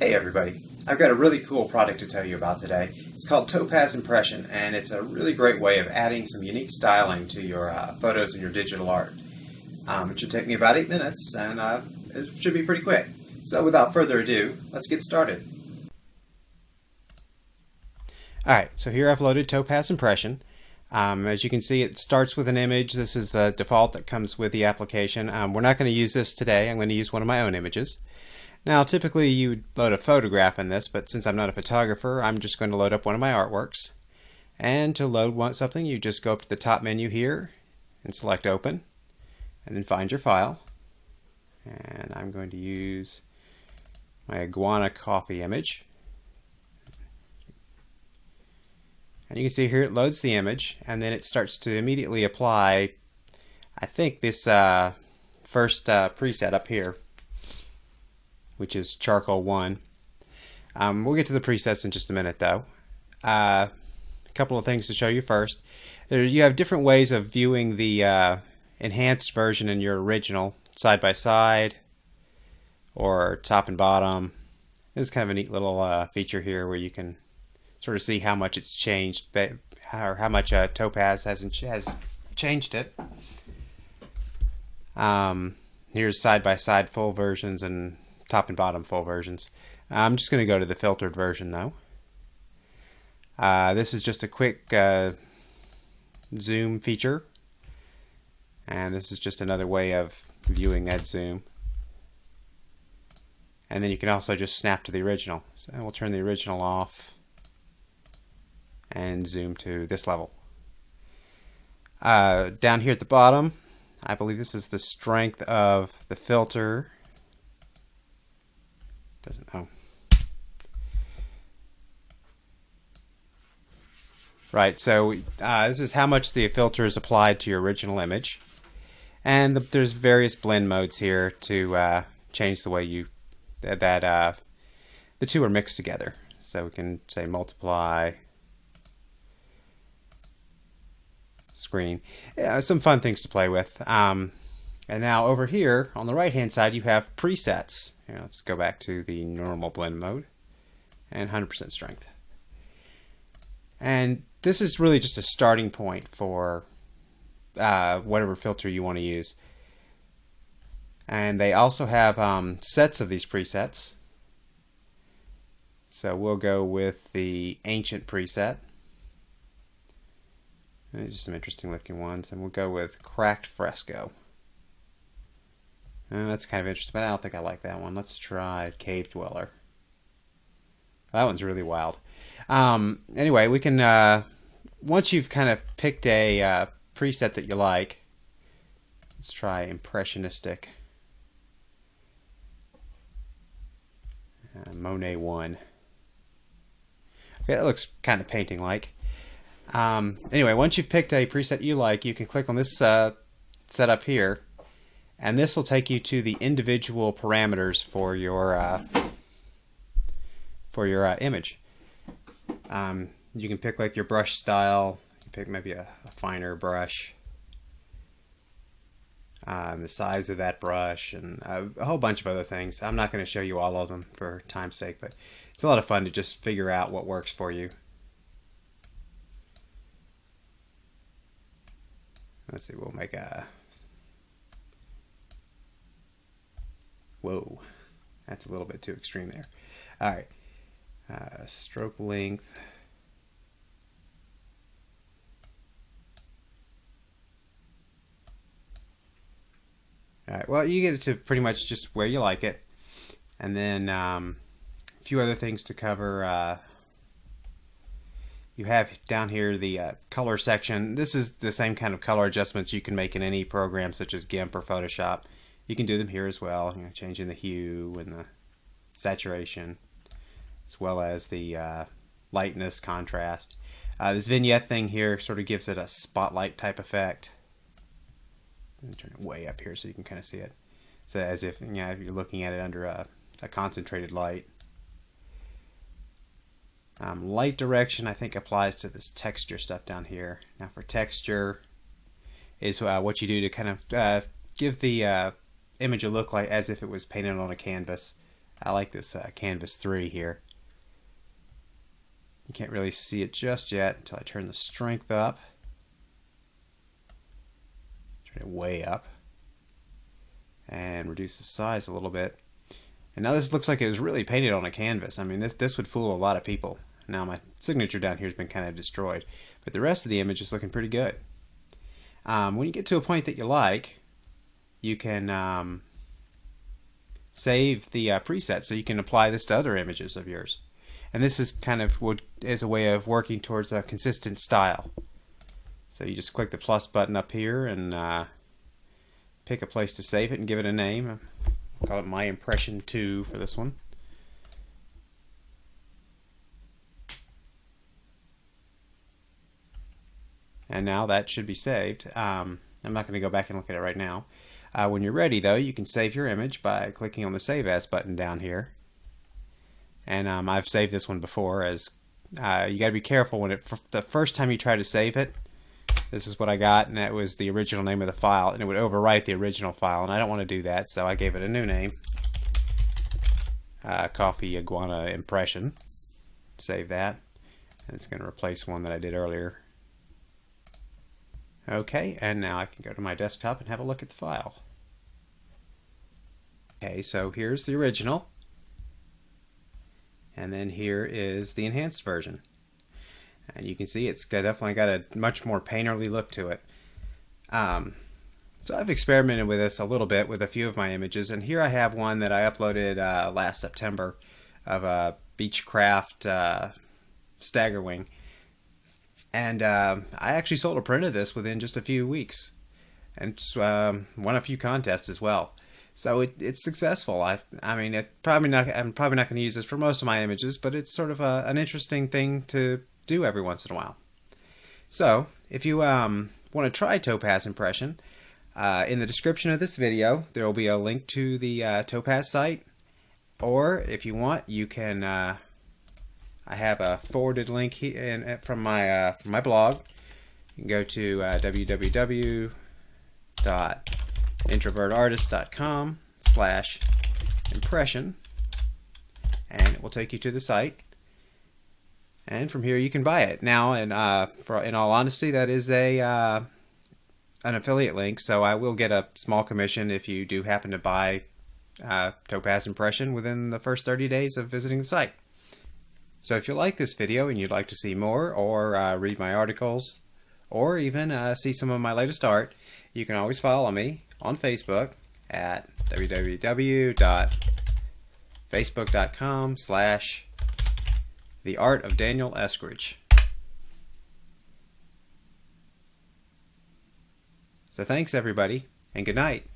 Hey everybody, I've got a really cool product to tell you about today. It's called Topaz Impression, and it's a really great way of adding some unique styling to your photos and your digital art. It should take me about 8 minutes, and it should be pretty quick. So without further ado, let's get started. Alright, so here I've loaded Topaz Impression. As you can see, it starts with an image. This is the default that comes with the application. We're not going to use this today. I'm going to use one of my own images. Now, typically you would load a photograph in this, but since I'm not a photographer, I'm just going to load up one of my artworks. And to load something, you just go up to the top menu here and select Open, and then find your file. And I'm going to use my iguana coffee image. And you can see here it loads the image, and then it starts to immediately apply, I think, this first preset up here, which is Charcoal 1. We'll get to the presets in just a minute, though. A couple of things to show you first. You have different ways of viewing the enhanced version and your original, side by side or top and bottom. This is kind of a neat little feature here where you can sort of see how much it's changed, or how much Topaz has changed it. Here's side by side full versions and top and bottom full versions. I'm just going to go to the filtered version though. This is just a quick zoom feature, and this is just another way of viewing that zoom. And then you can also just snap to the original. So we'll turn the original off and zoom to this level. Down here at the bottom, I believe this is the strength of the filter. Doesn't know. Right, so this is how much the filter is applied to your original image, and there's various blend modes here to change the way the two are mixed together. So we can say multiply, screen. Some fun things to play with. And now over here on the right hand side you have presets. Here, let's go back to the normal blend mode and 100% strength. And this is really just a starting point for whatever filter you want to use. And they also have sets of these presets. So we'll go with the ancient preset. These are some interesting looking ones, and we'll go with cracked fresco. That's kind of interesting, but I don't think I like that one. Let's try Cave Dweller. That one's really wild. Anyway, we can, once you've kind of picked a preset that you like, let's try Impressionistic. Monet 1. Okay, that looks kind of painting-like. Anyway, once you've picked a preset you like, you can click on this setup here, and this will take you to the individual parameters for your image. You can pick like your brush style. You can pick maybe a finer brush, the size of that brush, and a whole bunch of other things. I'm not going to show you all of them for time's sake, but it's a lot of fun to just figure out what works for you. Let's see, we'll make a... Whoa, that's a little bit too extreme there. Alright, stroke length. Alright, well, you get it to pretty much just where you like it. And then a few other things to cover. You have down here the color section. This is the same kind of color adjustments you can make in any program such as GIMP or Photoshop. You can do them here as well, changing the hue and the saturation, as well as the lightness, contrast. This vignette thing here sort of gives it a spotlight type effect. I'm going to turn it way up here so you can kind of see it. So as if, if you're looking at it under a concentrated light. Light direction I think applies to this texture stuff down here. Now for texture is what you do to kind of give the image a look like as if it was painted on a canvas. I like this canvas 3 here. You can't really see it just yet until I turn the strength up. Turn it way up. And reduce the size a little bit. And now this looks like it was really painted on a canvas. I mean, this would fool a lot of people. Now my signature down here has been kind of destroyed, but the rest of the image is looking pretty good. When you get to a point that you like, you can save the preset so you can apply this to other images of yours. And this is kind of is a way of working towards a consistent style. So you just click the plus button up here and pick a place to save it and give it a name. I'll call it My Impression 2 for this one. And now that should be saved. I'm not going to go back and look at it right now. When you're ready, though, you can save your image by clicking on the Save As button down here. And I've saved this one before. As you got to be careful when the first time you try to save it. This is what I got, and that was the original name of the file, and it would overwrite the original file, and I don't want to do that, so I gave it a new name. Coffee Iguana Impression. Save that, and it's going to replace one that I did earlier. Okay, and now I can go to my desktop and have a look at the file. Okay, so here's the original, and then here is the enhanced version. And you can see it's definitely got a much more painterly look to it. So I've experimented with this a little bit with a few of my images, and here I have one that I uploaded last September of a Beechcraft Staggerwing. And I actually sold a print of this within just a few weeks, and won a few contests as well. So it's successful. I mean, I'm probably not going to use this for most of my images, but it's sort of an interesting thing to do every once in a while. So if you want to try Topaz Impression, in the description of this video there will be a link to the Topaz site, or if you want, you can I have a forwarded link here from my blog. You can go to www.introvertartist.com/impression, and it will take you to the site. And from here you can buy it. Now, in all honesty, that is an affiliate link, so I will get a small commission if you do happen to buy Topaz Impression within the first 30 days of visiting the site. So if you like this video and you'd like to see more, or read my articles, or even see some of my latest art, you can always follow me on Facebook at www.facebook.com/The Art of Daniel Eskridge. So thanks everybody, and good night.